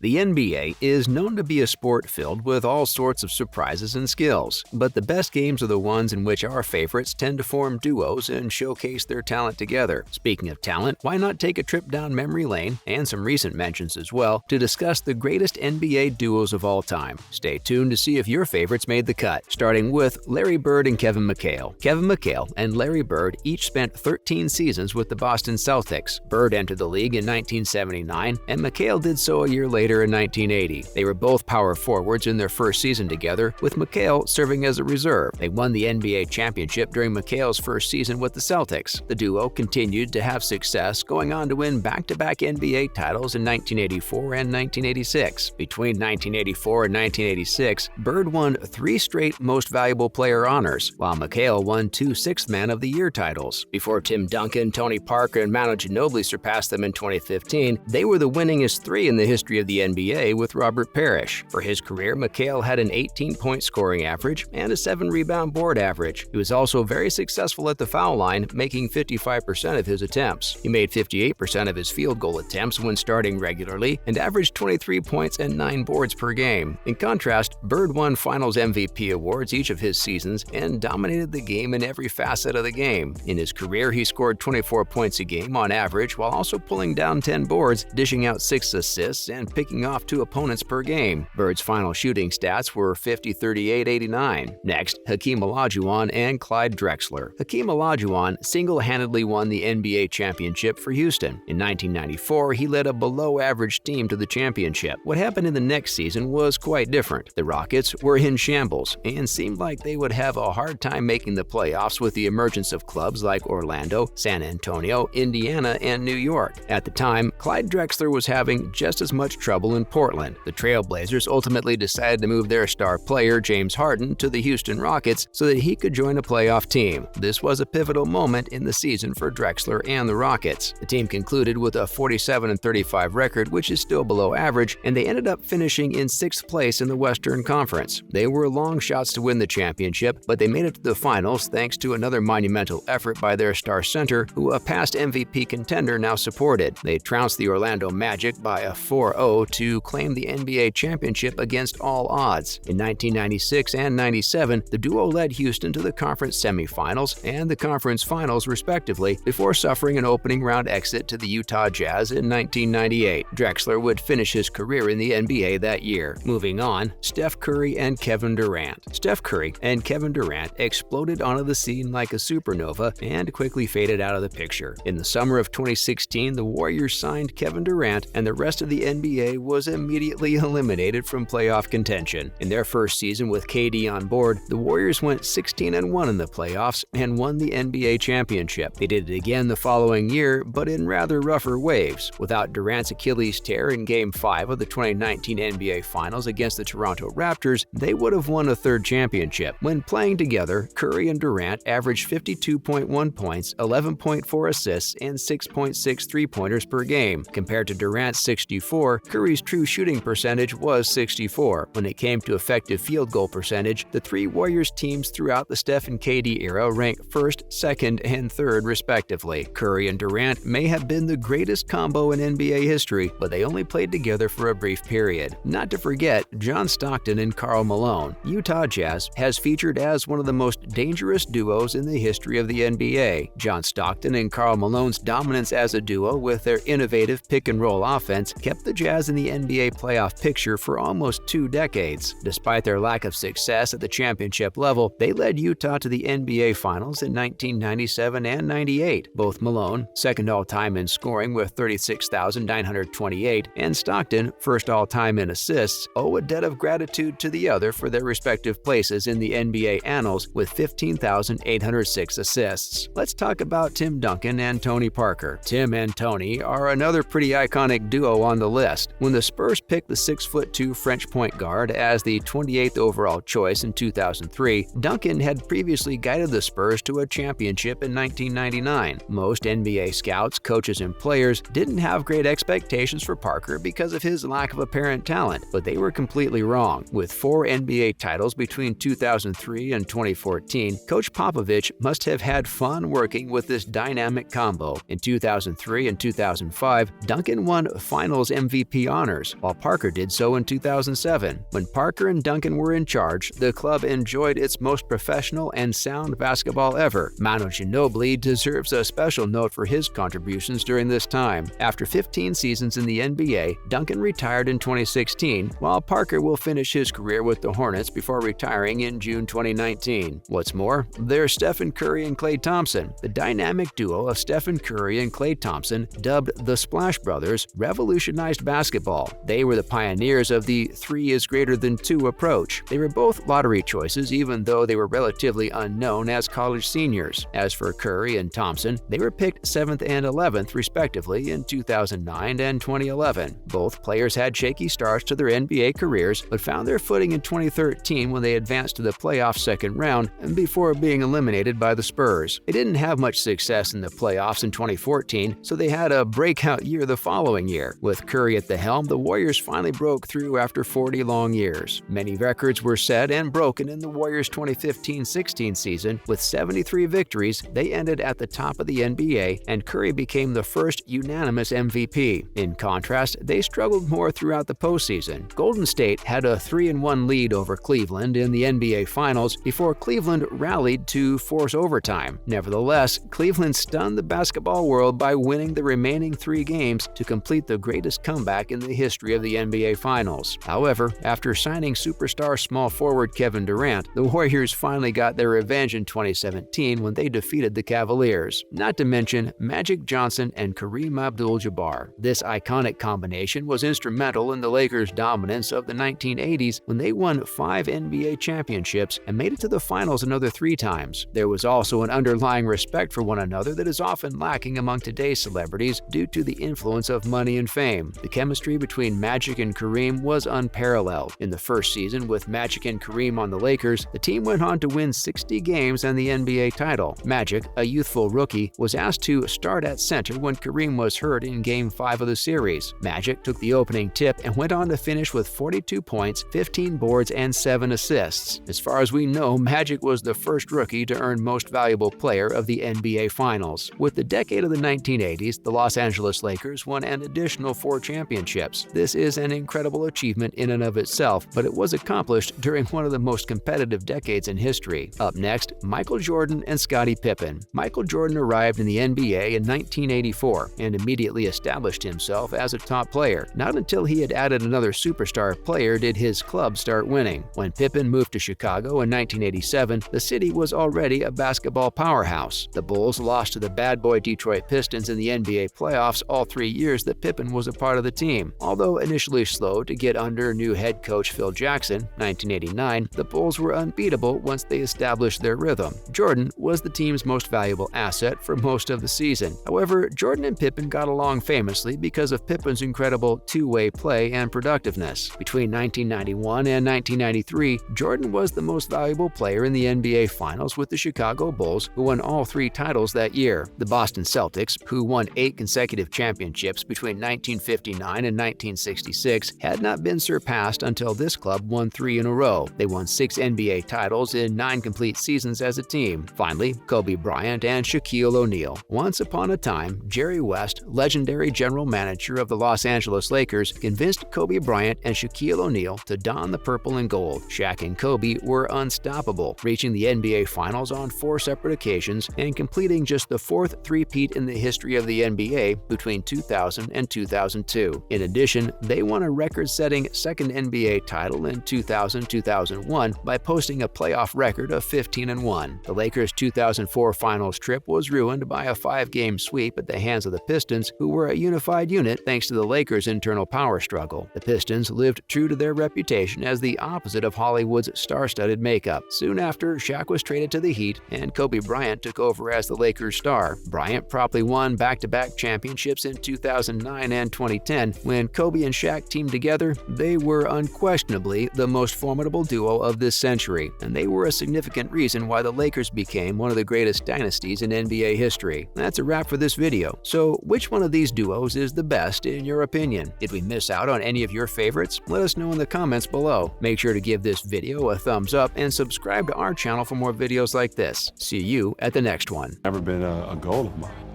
The NBA is known to be a sport filled with all sorts of surprises and skills, but the best games are the ones in which our favorites tend to form duos and showcase their talent together. Speaking of talent, why not take a trip down memory lane, and some recent mentions as well, to discuss the greatest NBA duos of all time. Stay tuned to see if your favorites made the cut, starting with Larry Bird and Kevin McHale. Kevin McHale and Larry Bird each spent 13 seasons with the Boston Celtics. Bird entered the league in 1979, and McHale did so a year later in 1980. They were both power forwards in their first season together, with McHale serving as a reserve. They won the NBA championship during McHale's first season with the Celtics. The duo continued to have success, going on to win back-to-back NBA titles in 1984 and 1986. Between 1984 and 1986, Bird won 3 straight Most Valuable Player honors, while McHale won 2 Sixth Man of the Year titles. Before Tim Duncan, Tony Parker, and Manu Ginobili surpassed them in 2015, they were the winningest 3 in the history of the NBA with Robert Parrish. For his career, McHale had an 18-point scoring average and a 7-rebound board average. He was also very successful at the foul line, making 55% of his attempts. He made 58% of his field goal attempts when starting regularly and averaged 23 points and 9 boards per game. In contrast, Bird won Finals MVP awards each of his seasons and dominated the game in every facet of the game. In his career, he scored 24 points a game on average while also pulling down 10 boards, dishing out 6 assists, and picking off 2 opponents per game. Bird's final shooting stats were 50, 38, 89. Next, Hakeem Olajuwon and Clyde Drexler. Hakeem Olajuwon single-handedly won the NBA championship for Houston. In 1994, he led a below-average team to the championship. What happened in the next season was quite different. The Rockets were in shambles and seemed like they would have a hard time making the playoffs with the emergence of clubs like Orlando, San Antonio, Indiana, and New York. At the time, Clyde Drexler was having just as much trouble in Portland. The Trailblazers ultimately decided to move their star player, James Harden, to the Houston Rockets so that he could join a playoff team. This was a pivotal moment in the season for Drexler and the Rockets. The team concluded with a 47-35 record, which is still below average, and they ended up finishing in 6th place in the Western Conference. They were long shots to win the championship, but they made it to the finals thanks to another monumental effort by their star center, who a past MVP contender now supported. They trounced the Orlando Magic by a 4-0 to claim the NBA championship against all odds. In 1996 and 97, the duo led Houston to the conference semifinals and the conference finals respectively, before suffering an opening round exit to the Utah Jazz in 1998. Drexler would finish his career in the NBA that year. Moving on, Steph Curry and Kevin Durant. Steph Curry and Kevin Durant exploded onto the scene like a supernova and quickly faded out of the picture. In the summer of 2016, the Warriors signed Kevin Durant, and the rest of the NBA was immediately eliminated from playoff contention. In their first season with KD on board, the Warriors went 16-1 in the playoffs and won the NBA championship. They did it again the following year, but in rather rougher waves. Without Durant's Achilles tear in Game 5 of the 2019 NBA Finals against the Toronto Raptors, they would have won a 3rd championship. When playing together, Curry and Durant averaged 52.1 points, 11.4 assists, and 6.6 three-pointers per game. Compared to Durant's 64, Curry's true shooting percentage was 64. When it came to effective field goal percentage, the 3 Warriors teams throughout the Steph and KD era ranked 1st, 2nd, and 3rd respectively. Curry and Durant may have been the greatest combo in NBA history, but they only played together for a brief period. Not to forget John Stockton and Karl Malone. Utah Jazz has featured as one of the most dangerous duos in the history of the NBA. John Stockton and Karl Malone's dominance as a duo with their innovative pick-and-roll offense kept the Jazz in the NBA playoff picture for almost 2 decades. Despite their lack of success at the championship level, they led Utah to the NBA Finals in 1997 and 98. Both Malone, 2nd all-time in scoring with 36,928, and Stockton, 1st all-time in assists, owe a debt of gratitude to the other for their respective places in the NBA annals with 15,806 assists. Let's talk about Tim Duncan and Tony Parker. Tim and Tony are another pretty iconic duo on the list. When the Spurs picked the 6'2" French point guard as the 28th overall choice in 2003, Duncan had previously guided the Spurs to a championship in 1999. Most NBA scouts, coaches, and players didn't have great expectations for Parker because of his lack of apparent talent, but they were completely wrong. With 4 NBA titles between 2003 and 2014, Coach Popovich must have had fun working with this dynamic combo. In 2003 and 2005, Duncan won Finals MVP honors, while Parker did so in 2007. When Parker and Duncan were in charge, the club enjoyed its most professional and sound basketball ever. Manu Ginobili deserves a special note for his contributions during this time. After 15 seasons in the NBA, Duncan retired in 2016, while Parker will finish his career with the Hornets before retiring in June 2019. What's more, there's Stephen Curry and Klay Thompson. The dynamic duo of Stephen Curry and Klay Thompson, dubbed the Splash Brothers, revolutionized basketball. They were the pioneers of the 3 is greater than 2 approach. They were both lottery choices, even though they were relatively unknown as college seniors. As for Curry and Thompson, they were picked 7th and 11th respectively in 2009 and 2011. Both players had shaky starts to their NBA careers, but found their footing in 2013 when they advanced to the playoff second round before being eliminated by the Spurs. They didn't have much success in the playoffs in 2014, so they had a breakout year the following year. With Curry at the helm, the Warriors finally broke through after 40 long years. Many records were set and broken in the Warriors' 2015-16 season. With 73 victories, they ended at the top of the NBA, and Curry became the first unanimous MVP. In contrast, they struggled more throughout the postseason. Golden State had a 3-1 lead over Cleveland in the NBA Finals before Cleveland rallied to force overtime. Nevertheless, Cleveland stunned the basketball world by winning the remaining 3 games to complete the greatest comeback in the history of the NBA Finals. However, after signing superstar small forward Kevin Durant, the Warriors finally got their revenge in 2017 when they defeated the Cavaliers. Not to mention Magic Johnson and Kareem Abdul-Jabbar. This iconic combination was instrumental in the Lakers' dominance of the 1980s when they won 5 NBA championships and made it to the finals another 3 times. There was also an underlying respect for one another that is often lacking among today's celebrities due to the influence of money and fame. The chemistry between Magic and Kareem was unparalleled. In the first season with Magic and Kareem on the Lakers, the team went on to win 60 games and the NBA title. Magic, a youthful rookie, was asked to start at center when Kareem was hurt in Game 5 of the series. Magic took the opening tip and went on to finish with 42 points, 15 boards, and 7 assists. As far as we know, Magic was the first rookie to earn Most Valuable Player of the NBA Finals. With the decade of the 1980s, the Los Angeles Lakers won an additional 4 championships. This is an incredible achievement in and of itself, but it was accomplished during one of the most competitive decades in history. Up next, Michael Jordan and Scottie Pippen. Michael Jordan arrived in the NBA in 1984 and immediately established himself as a top player. Not until he had added another superstar player did his club start winning. When Pippen moved to Chicago in 1987, the city was already a basketball powerhouse. The Bulls lost to the bad boy Detroit Pistons in the NBA playoffs all 3 years that Pippen was a part of the team. Although initially slow to get under new head coach Phil Jackson, 1989, the Bulls were unbeatable once they established their rhythm. Jordan was the team's most valuable asset for most of the season. However, Jordan and Pippen got along famously because of Pippen's incredible two-way play and productiveness. Between 1991 and 1993, Jordan was the most valuable player in the NBA Finals with the Chicago Bulls, who won all 3 titles that year. The Boston Celtics, who won 8 consecutive championships between 1959 and 1966, had not been surpassed until this club won 3 in a row. They won 6 NBA titles in 9 complete seasons as a team. Finally, Kobe Bryant and Shaquille O'Neal. Once upon a time, Jerry West, legendary general manager of the Los Angeles Lakers, convinced Kobe Bryant and Shaquille O'Neal to don the purple and gold. Shaq and Kobe were unstoppable, reaching the NBA Finals on 4 separate occasions and completing just the 4th three-peat in the history of the NBA between 2000 and 2002. In addition, they won a record-setting 2nd NBA title in 2000-2001 by posting a playoff record of 15-1. The Lakers' 2004 Finals trip was ruined by a 5-game sweep at the hands of the Pistons, who were a unified unit thanks to the Lakers' internal power struggle. The Pistons lived true to their reputation as the opposite of Hollywood's star-studded makeup. Soon after, Shaq was traded to the Heat, and Kobe Bryant took over as the Lakers' star. Bryant promptly won back-to-back championships in 2009 and 2010. When Kobe and Shaq teamed together, they were unquestionably the most formidable duo of this century, and they were a significant reason why the Lakers became one of the greatest dynasties in NBA history. That's a wrap for this video. So, which one of these duos is the best in your opinion? Did we miss out on any of your favorites? Let us know in the comments below. Make sure to give this video a thumbs up and subscribe to our channel for more videos like this. See you at the next one. Never been a goal of mine.